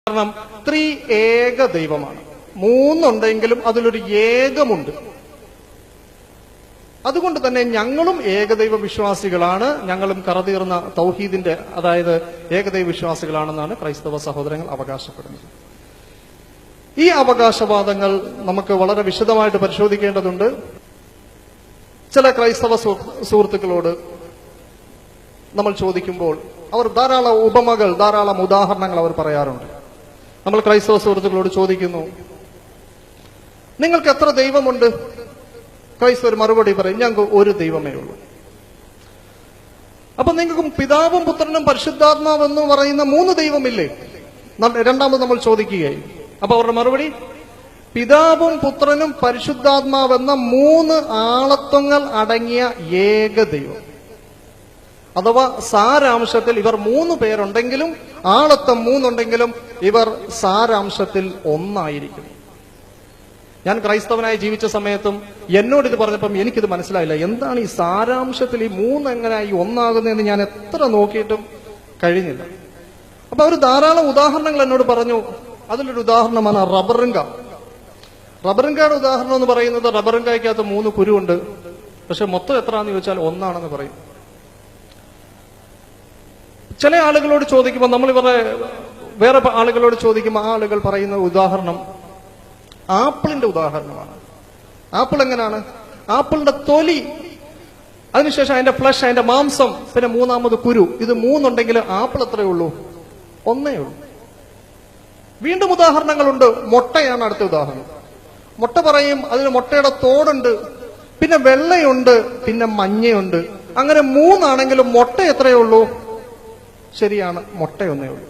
കാരണം ത്രീ ഏക ദൈവമാണ്. മൂന്നുണ്ടെങ്കിലും അതിലൊരു ഏകമുണ്ട്. അതുകൊണ്ട് തന്നെ ഞങ്ങളും ഏകദൈവ വിശ്വാസികളാണ്. ഞങ്ങളും കറതീർന്ന തൗഹീദിന്റെ, അതായത് ഏകദൈവ വിശ്വാസികളാണെന്നാണ് ക്രൈസ്തവ സഹോദരങ്ങൾ അവകാശപ്പെടുന്നത്. ഈ അവകാശവാദങ്ങൾ നമുക്ക് വളരെ വിശദമായിട്ട് പരിശോധിക്കേണ്ടതുണ്ട്. ചില ക്രൈസ്തവ സുഹൃത്തുക്കളോട് നമ്മൾ ചോദിക്കുമ്പോൾ അവർ ധാരാളം ഉപമകൾ, ധാരാളം ഉദാഹരണങ്ങൾ അവർ പറയാറുണ്ട്. നമ്മൾ ക്രൈസ്തവ സുഹൃത്തുക്കളോട് ചോദിക്കുന്നു, നിങ്ങൾക്ക് എത്ര ദൈവമുണ്ട്? ക്രൈസ്തവർ മറുപടി പറയും, ഞങ്ങൾക്ക് ഒരു ദൈവമേ ഉള്ളൂ. അപ്പൊ നിങ്ങൾക്ക് പിതാവും പുത്രനും പരിശുദ്ധാത്മാവെന്ന് പറയുന്ന മൂന്ന് ദൈവമില്ലേ? രണ്ടാമത് നമ്മൾ ചോദിക്കുകയായി. അപ്പൊ അവരുടെ മറുപടി, പിതാവും പുത്രനും പരിശുദ്ധാത്മാവെന്ന മൂന്ന് ആളത്വങ്ങൾ അടങ്ങിയ ഏക ദൈവം. അഥവാ സാരാംശത്തിൽ ഇവർ മൂന്ന് പേരുണ്ടെങ്കിലും, ആളത്വം മൂന്നുണ്ടെങ്കിലും ഇവർ സാരാംശത്തിൽ ഒന്നായിരിക്കും. ഞാൻ ക്രൈസ്തവനായി ജീവിച്ച സമയത്തും എന്നോട് ഇത് പറഞ്ഞപ്പം എനിക്കിത് മനസ്സിലായില്ല. എന്താണ് ഈ സാരാംശത്തിൽ ഈ മൂന്ന് എങ്ങനെയായി ഒന്നാകുന്നതെന്ന് ഞാൻ എത്ര നോക്കിയിട്ടും കഴിഞ്ഞില്ല. അപ്പൊ അവർ ധാരാളം ഉദാഹരണങ്ങൾ എന്നോട് പറഞ്ഞു. അതിലൊരു ഉദാഹരണമാണ് റബ്ബറിങ്ക. റബ്ബറിങ്കയുടെ ഉദാഹരണം എന്ന് പറയുന്നത്, റബ്ബറിങ്കയ്ക്കകത്ത് 3 കുരുവുണ്ട്, പക്ഷെ മൊത്തം എത്രയാണെന്ന് ചോദിച്ചാൽ ഒന്നാണെന്ന് പറയും. ചില ആളുകളോട് ചോദിക്കുമ്പോൾ, നമ്മൾ വേറെ ആളുകളോട് ചോദിക്കുമ്പോൾ ആളുകൾ പറയുന്ന ഉദാഹരണം ആപ്പിളിന്റെ ഉദാഹരണമാണ്. ആപ്പിൾ എങ്ങനെയാണ്? ആപ്പിളിന്റെ തൊലി, അതിനുശേഷം അതിന്റെ ഫ്ലഷ്, അതിന്റെ മാംസം, പിന്നെ മൂന്നാമത് കുരു. ഇത് മൂന്നുണ്ടെങ്കിൽ ആപ്പിൾ എത്രയേ ഉള്ളൂ? ഒന്നേ ഉള്ളൂ. വീണ്ടും ഉദാഹരണങ്ങളുണ്ട്. മുട്ടയാണ് അടുത്ത ഉദാഹരണം. മുട്ട പറയും, അതിന് മുട്ടയുടെ തോടുണ്ട്, പിന്നെ വെള്ളയുണ്ട്, പിന്നെ മഞ്ഞയുണ്ട്. അങ്ങനെ മൂന്നാണെങ്കിലും മുട്ട എത്രയേ ഉള്ളൂ? ശരിയാണ്, മുട്ടയൊന്നേ ഉള്ളൂ.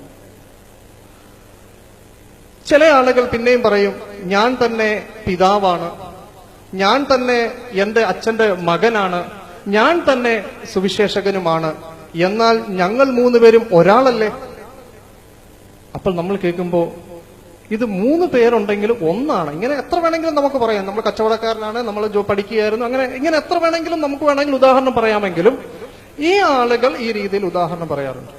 ചില ആളുകൾ പിന്നെയും പറയും, ഞാൻ തന്നെ പിതാവാണ്, ഞാൻ തന്നെ എന്റെ അച്ഛന്റെ മകനാണ്, ഞാൻ തന്നെ സുവിശേഷകനുമാണ്, എന്നാൽ ഞങ്ങൾ 3 പേരും ഒരാളല്ലേ? അപ്പോൾ നമ്മൾ കേൾക്കുമ്പോൾ ഇത് 3 പേരുണ്ടെങ്കിലും ഒന്നാണ്. ഇങ്ങനെ എത്ര വേണമെങ്കിലും നമുക്ക് പറയാം. നമ്മൾ കച്ചവടക്കാരനാണ്, നമ്മൾ പഠിക്കുകയായിരുന്നു, അങ്ങനെ ഇങ്ങനെ എത്ര വേണമെങ്കിലും നമുക്ക് ഉദാഹരണം പറയാമെങ്കിലും ഈ ആളുകൾ ഈ രീതിയിൽ ഉദാഹരണം പറയാറുണ്ട്.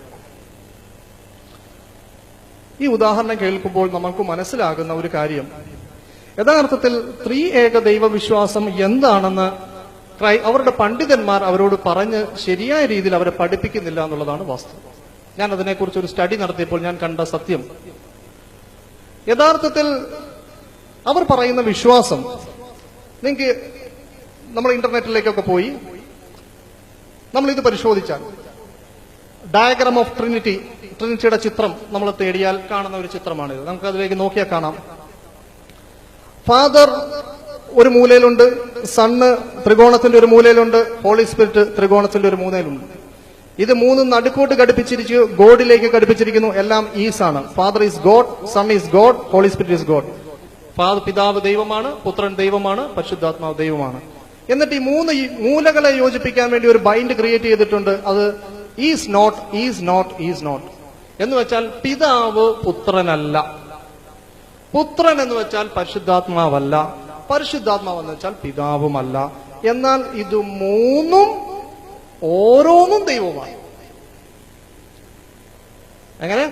ഈ ഉദാഹരണം കേൾക്കുമ്പോൾ നമുക്ക് മനസ്സിലാകുന്ന ഒരു കാര്യം, യഥാർത്ഥത്തിൽ ത്രീ ഏക ദൈവവിശ്വാസം എന്താണെന്ന് അവരുടെ പണ്ഡിതന്മാർ അവരോട് പറഞ്ഞ് ശരിയായ രീതിയിൽ അവരെ പഠിപ്പിക്കുന്നില്ല എന്നുള്ളതാണ് വാസ്തവം. ഞാൻ അതിനെക്കുറിച്ച് ഒരു സ്റ്റഡി നടത്തിയപ്പോൾ ഞാൻ കണ്ട സത്യം, യഥാർത്ഥത്തിൽ അവർ പറയുന്ന വിശ്വാസം, നിങ്ങൾക്ക് നമ്മൾ ഇന്റർനെറ്റിലേക്കൊക്കെ പോയി നമ്മൾ ഇത് പരിശോധിച്ചാൽ, ഡയഗ്രാം ഓഫ് ട്രിനിറ്റി, ട്രിനിറ്റിയുടെ ചിത്രം നമ്മൾ തേടിയാൽ കാണുന്ന ഒരു ചിത്രമാണിത്. നമുക്ക് അതിലേക്ക് നോക്കിയാൽ കാണാം. ഫാദർ ഒരു മൂലയിലുണ്ട്, സണ്ണ് ത്രികോണത്തിന്റെ ഒരു മൂലയിലുണ്ട്, ഹോളി സ്പിരിറ്റ് ത്രികോണത്തിന്റെ ഒരു മൂലയിലുണ്ട്. ഇത് മൂന്നും നടുക്കോട്ട് ഘടിപ്പിച്ചിരിക്കുന്നു, ഗോഡിലേക്ക് ഘടിപ്പിച്ചിരിക്കുന്നു. എല്ലാം ഈസ് ആണ്. Father is God, son is God, holy spirit is God. പിതാവ് ദൈവമാണ്, പുത്രൻ ദൈവമാണ്, പരിശുദ്ധാത്മാവ് ദൈവമാണ്. എന്നിട്ട് ഈ 3 മൂലകളെ യോജിപ്പിക്കാൻ വേണ്ടി ഒരു ബൈൻഡ് ക്രിയേറ്റ് ചെയ്തിട്ടുണ്ട്. അത് is not, is not, is not എന്ന് വെച്ചാൽ പിതാവ് പുത്രനല്ല, പുത്രൻ എന്ന് വെച്ചാൽ പരിശുദ്ധാത്മാവല്ല, പരിശുദ്ധാത്മാവ് എന്ന് വെച്ചാൽ പിതാവുമല്ല. എന്നാൽ ഇത് 3 ഓരോന്നും ദൈവമാണ്. എങ്ങനെ?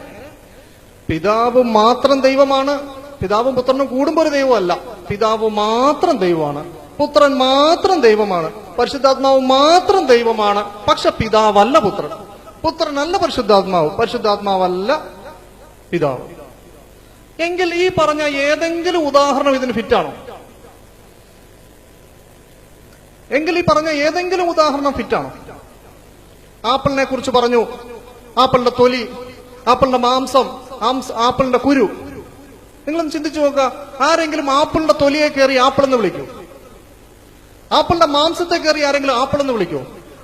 പിതാവ് മാത്രം ദൈവമാണ്, പിതാവും പുത്രനും കൂടുമ്പോൾ ഒരു ദൈവമല്ല. പിതാവ് മാത്രം ദൈവമാണ്, പുത്രൻ മാത്രം ദൈവമാണ്, പരിശുദ്ധാത്മാവ് മാത്രം ദൈവമാണ്. പക്ഷെ പിതാവല്ല പുത്രൻ, പുത്രനല്ല പരിശുദ്ധാത്മാവ്, പരിശുദ്ധാത്മാവല്ല പിതാവ്. എങ്കിൽ ഈ പറഞ്ഞ ഏതെങ്കിലും ഉദാഹരണം ഇതിന് ഫിറ്റാണോ? എങ്കിൽ ഈ പറഞ്ഞ ഏതെങ്കിലും ഉദാഹരണം ഫിറ്റാണോ? ആപ്പിളിനെ കുറിച്ച് പറഞ്ഞു, ആപ്പിളിന്റെ തൊലി, ആപ്പിളിന്റെ മാംസം, ആപ്പിളിന്റെ കുരു. നിങ്ങളൊന്ന് ചിന്തിച്ചു നോക്കുക. ആരെങ്കിലും ആപ്പിളിന്റെ തൊലിയെ കയറി ആപ്പിൾ എന്ന് വിളിക്കൂ? ആപ്പിളിന്റെ മാംസത്തെ കയറി ആരെങ്കിലും ആപ്പിൾ എന്ന് വിളിക്കൂ?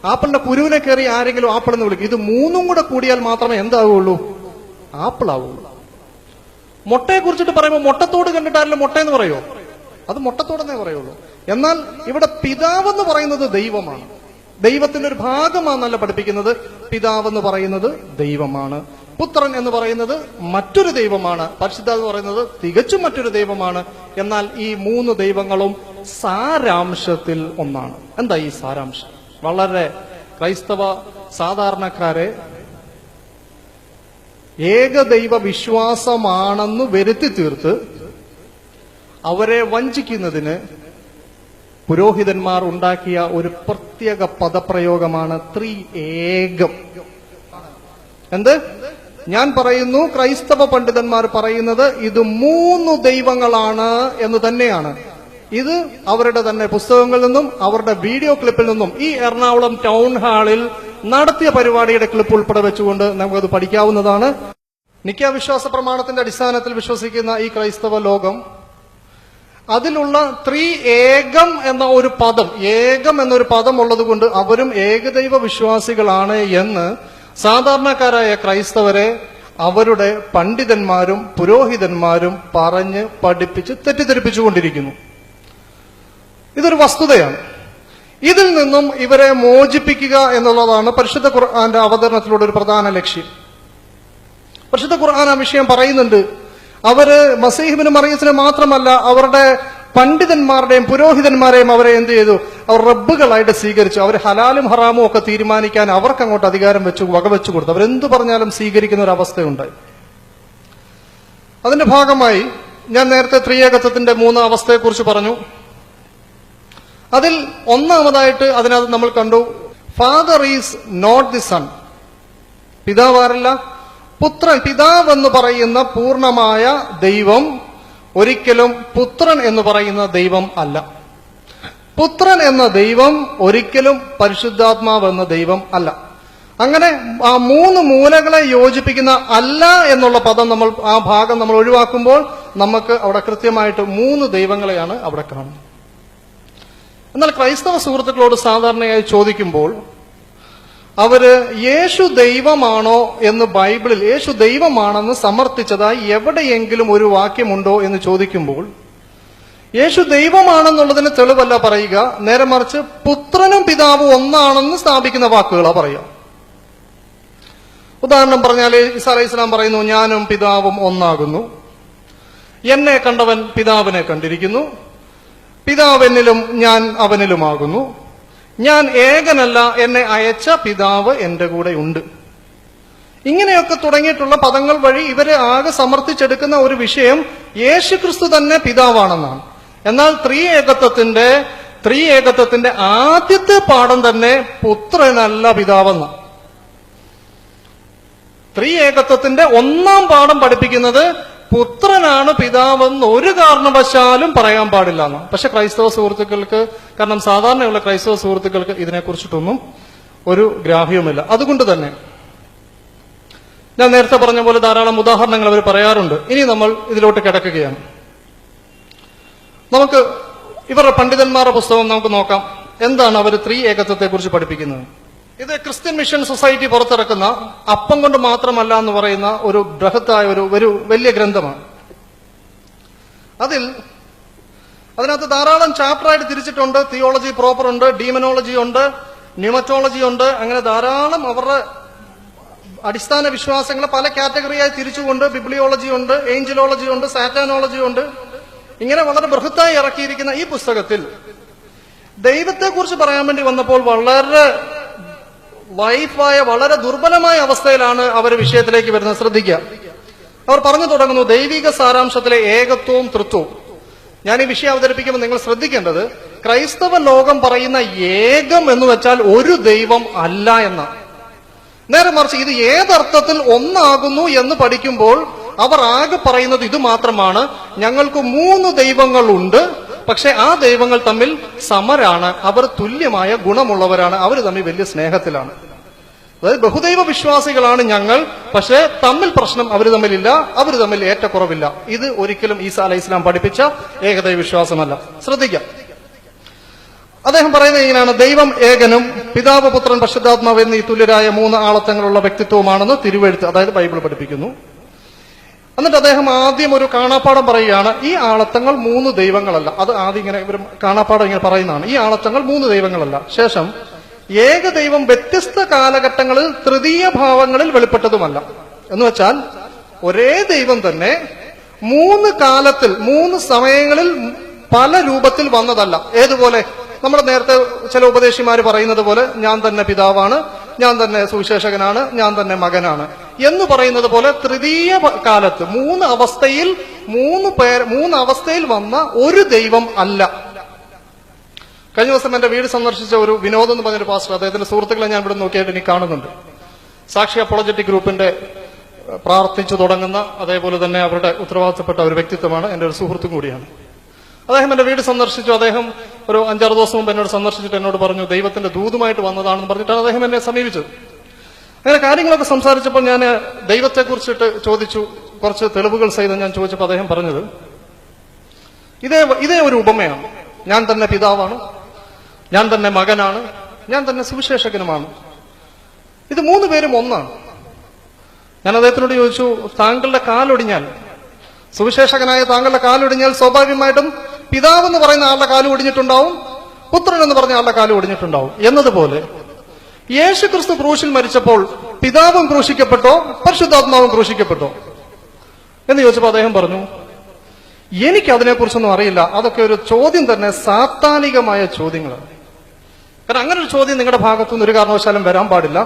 ആപ്പിളിന്റെ കുരുവിനെ കയറി ആരെങ്കിലും ആപ്പിൾ എന്ന് വിളിക്കും? ഇത് 3ഉം കൂടെ കൂടിയാൽ മാത്രമേ എന്താവുള്ളൂ? ആപ്പിൾ ആവുള്ളൂ. മുട്ടയെ കുറിച്ചിട്ട് പറയുമ്പോൾ മുട്ടത്തോട് കണ്ടിട്ടാരെങ്കിലും മുട്ടയെന്ന് പറയുമോ? അത് മുട്ടത്തോടെന്നേ പറയുള്ളൂ. എന്നാൽ ഇവിടെ പിതാവെന്ന് പറയുന്നത് ദൈവമാണ്, ദൈവത്തിന്റെ ഒരു ഭാഗമാണെന്നല്ല പഠിപ്പിക്കുന്നത്. പിതാവെന്ന് പറയുന്നത് ദൈവമാണ്, പുത്രൻ എന്ന് പറയുന്നത് മറ്റൊരു ദൈവമാണ്, പരിശുദ്ധാത്മാവ് എന്ന് പറയുന്നത് തികച്ചും മറ്റൊരു ദൈവമാണ്. എന്നാൽ ഈ 3 ദൈവങ്ങളും സാരാംശത്തിൽ ഒന്നാണ്. എന്താ ഈ സാരാംശം? വളരെ ക്രൈസ്തവ സാധാരണക്കാരെ ഏകദൈവ വിശ്വാസമാണെന്ന് വരുത്തി തീർത്ത് അവരെ വഞ്ചിക്കുന്നതിന് പുരോഹിതന്മാർ ഉണ്ടാക്കിയ ഒരു പ്രത്യേക പദപ്രയോഗമാണ് ത്രിഏകം. എന്ത്? ഞാൻ പറയുന്നു, ക്രൈസ്തവ പണ്ഡിതന്മാർ പറയുന്നത് ഇത് 3 ദൈവങ്ങളാണ് എന്ന് തന്നെയാണ്. ഇത് അവരുടെ തന്നെ പുസ്തകങ്ങളിൽ നിന്നും അവരുടെ വീഡിയോ ക്ലിപ്പിൽ നിന്നും ഈ എറണാകുളം ടൗൺ ഹാളിൽ നടത്തിയ പരിപാടിയുടെ ക്ലിപ്പ് ഉൾപ്പെടെ വെച്ചുകൊണ്ട് നമുക്കത് പഠിക്കാവുന്നതാണ്. നിക്കാ വിശ്വാസ പ്രമാണത്തിന്റെ അടിസ്ഥാനത്തിൽ വിശ്വസിക്കുന്ന ഈ ക്രൈസ്തവ ലോകം അതിലുള്ള ത്രിഏകം എന്ന ഒരു പദം, ഏകം എന്നൊരു പദം ഉള്ളത് കൊണ്ട് അവരും ഏകദൈവ വിശ്വാസികളാണ് എന്ന് സാധാരണക്കാരായ ക്രൈസ്തവരെ അവരുടെ പണ്ഡിതന്മാരും പുരോഹിതന്മാരും പറഞ്ഞ് പഠിപ്പിച്ച് തെറ്റിദ്ധരിപ്പിച്ചുകൊണ്ടിരിക്കുന്നു. ഇതൊരു വസ്തുതയാണ്. ഇതിൽ നിന്നും ഇവരെ മോചിപ്പിക്കുക എന്നുള്ളതാണ് പരിശുദ്ധ ഖുർആന്റെ അവതരണത്തിലൂടെ ഒരു പ്രധാന ലക്ഷ്യം. പരിശുദ്ധ ഖുർആൻ ആ വിഷയം പറയുന്നുണ്ട്. അവര് മസീഹിബിന് മറിയസിനെ മാത്രമല്ല അവരുടെ പണ്ഡിതന്മാരുടെയും പുരോഹിതന്മാരെയും അവരെ എന്ത് ചെയ്തു? അവർ റബ്ബുകളായിട്ട് സ്വീകരിച്ചു. അവർ ഹലാലും ഹറാമും ഒക്കെ തീരുമാനിക്കാൻ അവർക്ക് അങ്ങോട്ട് അധികാരം വകവെച്ചു കൊടുത്തു. അവരെന്തു പറഞ്ഞാലും സ്വീകരിക്കുന്ന ഒരു അവസ്ഥയുണ്ടായി. അതിന്റെ ഭാഗമായി ഞാൻ നേരത്തെ ത്രിയേകത്വത്തിന്റെ 3 അവസ്ഥയെക്കുറിച്ച് പറഞ്ഞു. അതിൽ ഒന്നാമതായിട്ട് അതിനകത്ത് നമ്മൾ കണ്ടു, father is not the son. പിതാവാരല്ല, പുത്രൻ. പിതാവ് എന്ന് പറയുന്ന പൂർണ്ണമായ ദൈവം ഒരിക്കലും പുത്രൻ എന്ന് പറയുന്ന ദൈവം അല്ല. പുത്രൻ എന്ന ദൈവം ഒരിക്കലും പരിശുദ്ധാത്മാവ് എന്ന ദൈവം അല്ല. അങ്ങനെ ആ 3 മൂലകളെ യോജിപ്പിക്കുന്ന അല്ല എന്നുള്ള പദം നമ്മൾ ആ ഭാഗം നമ്മൾ ഒഴിവാക്കുമ്പോൾ നമുക്ക് അവിടെ കൃത്യമായിട്ട് 3 ദൈവങ്ങളെയാണ് അവിടെ കാണുന്നത്. എന്നാൽ ക്രൈസ്തവ സുഹൃത്തുക്കളോട് സാധാരണയായി ചോദിക്കുമ്പോൾ അവര് യേശു ദൈവമാണോ എന്ന് ബൈബിളിൽ യേശു ദൈവമാണെന്ന് സമർത്ഥിച്ചതായി എവിടെയെങ്കിലും ഒരു വാക്യമുണ്ടോ എന്ന് ചോദിക്കുമ്പോൾ യേശു ദൈവമാണെന്നുള്ളതിന് തെളിവല്ല പറയുക, നേരെ മറിച്ച് പുത്രനും പിതാവും ഒന്നാണെന്ന് സ്ഥാപിക്കുന്ന വാക്കുകളാണ് പറയുക. ഉദാഹരണം പറഞ്ഞാൽ ഈസാ അലൈഹി സ്വലാം പറയുന്നു, ഞാനും പിതാവും ഒന്നാകുന്നു. എന്നെ കണ്ടവൻ പിതാവിനെ കണ്ടിരിക്കുന്നു. പിതാവ് എന്നിലും ഞാൻ അവനിലുമാകുന്നു. ഞാൻ ഏകനല്ല, എന്നെ അയച്ച പിതാവ് എന്റെ കൂടെ ഉണ്ട്. ഇങ്ങനെയൊക്കെ തുടങ്ങിയിട്ടുള്ള പദങ്ങൾ വഴി ഇവരെ ആകെ സമർത്ഥിച്ചെടുക്കുന്ന ഒരു വിഷയം യേശുക്രിസ്തു തന്നെ പിതാവാണെന്നാണ്. എന്നാൽ ത്രിയേകത്വത്തിന്റെ ആദ്യത്തെ പാഠം തന്നെ പുത്രനല്ല പിതാവെന്ന. ത്രിയേകത്വത്തിന്റെ 1-ാം പാഠം പഠിപ്പിക്കുന്നത് പുത്രനാണ് പിതാവെന്ന് ഒരു കാരണവശാലും പറയാൻ പാടില്ല എന്ന്. പക്ഷെ ക്രൈസ്തവ സുഹൃത്തുക്കൾക്ക്, കാരണം സാധാരണയുള്ള ക്രൈസ്തവ സുഹൃത്തുക്കൾക്ക് ഇതിനെക്കുറിച്ചിട്ടൊന്നും ഒരു ഗ്രാഹ്യവുമില്ല. അതുകൊണ്ട് തന്നെ ഞാൻ നേരത്തെ പറഞ്ഞ പോലെ ധാരാളം ഉദാഹരണങ്ങൾ അവർ പറയാറുണ്ട്. ഇനി നമ്മൾ ഇതിലോട്ട് കിടക്കുകയാണ്. നമുക്ക് ഇവരുടെ പണ്ഡിതന്മാരുടെ പുസ്തകം നമുക്ക് നോക്കാം. എന്താണ് അവർ ത്രിയേകത്വത്തെക്കുറിച്ച് പഠിപ്പിക്കുന്നത്? ഇത് ക്രിസ്ത്യൻ മിഷൻ സൊസൈറ്റി പുറത്തിറക്കുന്ന അപ്പം കൊണ്ട് മാത്രമല്ല എന്ന് പറയുന്ന ഒരു ബൃഹത്തായ ഒരു വലിയ ഗ്രന്ഥമാണ്. അതിനകത്ത് ധാരാളം ചാപ്റ്ററായിട്ട് തിരിച്ചിട്ടുണ്ട്. തിയോളജി പ്രോപ്പർ ഉണ്ട്, ഡീമനോളജി ഉണ്ട്, ന്യൂമറ്റോളജി ഉണ്ട്. അങ്ങനെ ധാരാളം അവരുടെ അടിസ്ഥാന വിശ്വാസങ്ങളെ പല കാറ്റഗറിയായി തിരിച്ചുകൊണ്ട് ബിബ്ലിയോളജി ഉണ്ട്, ഏഞ്ചലോളജി ഉണ്ട്, സാറ്റാനോളജി ഉണ്ട്. ഇങ്ങനെ വളരെ ബൃഹത്തായി ഇറക്കിയിരിക്കുന്ന ഈ പുസ്തകത്തിൽ ദൈവത്തെക്കുറിച്ച് പറയാൻ വേണ്ടി വന്നപ്പോൾ വളരെ ലൈഫായ വളരെ ദുർബലമായ അവസ്ഥയിലാണ് അവർ വിഷയത്തിലേക്ക് വരുന്നത്. ശ്രദ്ധിക്കുക, അവർ പറഞ്ഞു തുടങ്ങുന്നു ദൈവിക സാരാംശത്തിലെ ഏകത്വവും തൃത്വവും. ഞാൻ ഈ വിഷയം അവതരിപ്പിക്കുമ്പോൾ നിങ്ങൾ ശ്രദ്ധിക്കേണ്ടത്, ക്രൈസ്തവ ലോകം പറയുന്ന ഏകം എന്ന് വെച്ചാൽ ഒരു ദൈവം അല്ല എന്നാണ്. നേരെ മറിച്ച് ഇത് ഏതർത്ഥത്തിൽ ഒന്നാകുന്നു എന്ന് പഠിക്കുമ്പോൾ അവർ ആകെ പറയുന്നത് ഇത് മാത്രമാണ്, ഞങ്ങൾക്ക് 3 ദൈവങ്ങളുണ്ട്, പക്ഷെ ആ ദൈവങ്ങൾ തമ്മിൽ സമരാണ്, അവർ തുല്യമായ ഗുണമുള്ളവരാണ്, അവർ തമ്മിൽ വലിയ സ്നേഹത്തിലാണ്. അതായത് ബഹുദൈവ വിശ്വാസികളാണ് ഞങ്ങൾ, പക്ഷെ തമ്മിൽ പ്രശ്നം അവർ തമ്മിലില്ല, അവർ തമ്മിൽ ഏറ്റക്കുറവില്ല. ഇത് ഒരിക്കലും ഈസാ അലൈഹി സ്വലാം പഠിപ്പിച്ച ഏകദൈവ വിശ്വാസമല്ല. ശ്രദ്ധിക്കാം, അദ്ദേഹം പറയുന്നത് ഇങ്ങനെയാണ്: ദൈവം ഏകനും പിതാവ് പുത്രൻ പരിശുദ്ധാത്മാവ് എന്നീ തുല്യരായ 3 ആളത്തങ്ങളുള്ള വ്യക്തിത്വമാണെന്ന് തിരുവെഴുത്ത്, അതായത് ബൈബിൾ പഠിപ്പിക്കുന്നു. എന്നിട്ട് അദ്ദേഹം ആദ്യം ഒരു കാണാപ്പാടം പറയുകയാണ്. ഈ ആളത്തങ്ങൾ 3 ദൈവങ്ങളല്ല. അത് ആദ്യം ഇങ്ങനെ ഇവർ കാണാപ്പാടം ഇങ്ങനെ പറയുന്നതാണ്. ഈ ആളത്തങ്ങൾ 3 ദൈവങ്ങളല്ല. ശേഷം ഏകദൈവം വ്യത്യസ്ത കാലഘട്ടങ്ങളിൽ തൃതീയ ഭാവങ്ങളിൽ വെളിപ്പെട്ടതുമല്ല. എന്ന് വെച്ചാൽ ഒരേ ദൈവം തന്നെ 3 കാലത്തിൽ 3 സമയങ്ങളിൽ പല രൂപത്തിൽ വന്നതല്ല. ഏതുപോലെ? നമ്മൾ നേരത്തെ ചില ഉപദേശിമാര് പറയുന്നത് പോലെ, ഞാൻ തന്നെ പിതാവാണ്, ഞാൻ തന്നെ സുവിശേഷകനാണ്, ഞാൻ തന്നെ മകനാണ്. എന്ന് പറയുന്നത് പോലെ തൃതീയ കാലത്ത് മൂന്ന് അവസ്ഥയിൽ വന്ന ഒരു ദൈവം അല്ല. കഴിഞ്ഞ ദിവസം എന്റെ വീട് സന്ദർശിച്ച ഒരു വിനോദ് എന്ന് പറഞ്ഞൊരു പാസ്റ്റർ, അദ്ദേഹത്തിന്റെ സുഹൃത്തുക്കളെ ഞാൻ ഇവിടെ നോക്കിയായിട്ട് എനിക്ക് കാണുന്നുണ്ട്. സാക്ഷി അപ്പോളജറ്റിക് ഗ്രൂപ്പിന്റെ പ്രാർത്ഥിച്ചു തുടങ്ങുന്ന, അതേപോലെ തന്നെ അവരുടെ ഉത്തരവാദിത്തപ്പെട്ട ഒരു വ്യക്തിത്വമാണ്, എന്റെ ഒരു സുഹൃത്തും കൂടിയാണ്. അദ്ദേഹം എന്റെ വീട് സന്ദർശിച്ചു. അദ്ദേഹം ഒരു 5-6 ദിവസം മുമ്പ് എന്നോട് സന്ദർശിച്ചിട്ട് എന്നോട് പറഞ്ഞു ദൈവത്തിന്റെ ദൂതുമായിട്ട് വന്നതാണെന്ന് പറഞ്ഞിട്ടാണ് അദ്ദേഹം എന്നെ സമീപിച്ചത്. അങ്ങനെ കാര്യങ്ങളൊക്കെ സംസാരിച്ചപ്പോൾ ഞാൻ ദൈവത്തെക്കുറിച്ചിട്ട് ചോദിച്ചു, കുറച്ച് തെളിവുകൾ സഹിതം ഞാൻ ചോദിച്ചപ്പോൾ അദ്ദേഹം പറഞ്ഞത് ഇതേ ഒരു ഉപമയാണ്. ഞാൻ തന്നെ പിതാവാണ്, ഞാൻ തന്നെ മകനാണ്, ഞാൻ തന്നെ സുവിശേഷകനുമാണ്. ഇത് 3 പേരും ഒന്നാണ്. ഞാൻ അദ്ദേഹത്തിനോട് ചോദിച്ചു, താങ്കളുടെ കാലൊടിഞ്ഞാൽ, സുവിശേഷകനായ താങ്കളുടെ കാലൊടിഞ്ഞാൽ സ്വാഭാവികമായിട്ടും പിതാവ് എന്ന് പറയുന്ന ആളുടെ കാല് ഒടിഞ്ഞിട്ടുണ്ടാവും, പുത്രൻ എന്ന് പറഞ്ഞ ആളുടെ കാല് ഒടിഞ്ഞിട്ടുണ്ടാവും. എന്നതുപോലെ യേശു ക്രിസ്തു ക്രൂശിൽ മരിച്ചപ്പോൾ പിതാവും ക്രൂശിക്കപ്പെട്ടോ പരിശുദ്ധാത്മാവും ക്രൂശിക്കപ്പെട്ടോ എന്ന് ചോദിച്ചപ്പോൾ അദ്ദേഹം പറഞ്ഞു, എനിക്ക് അതിനെക്കുറിച്ചൊന്നും അറിയില്ല, അതൊക്കെ ഒരു ചോദ്യം തന്നെ സാത്താനികമായ ചോദ്യങ്ങളാണ്. കാരണം അങ്ങനെ ഒരു ചോദ്യം നിങ്ങളുടെ ഭാഗത്തുനിന്ന് ഒരു കാരണവശാലും വരാൻ പാടില്ല.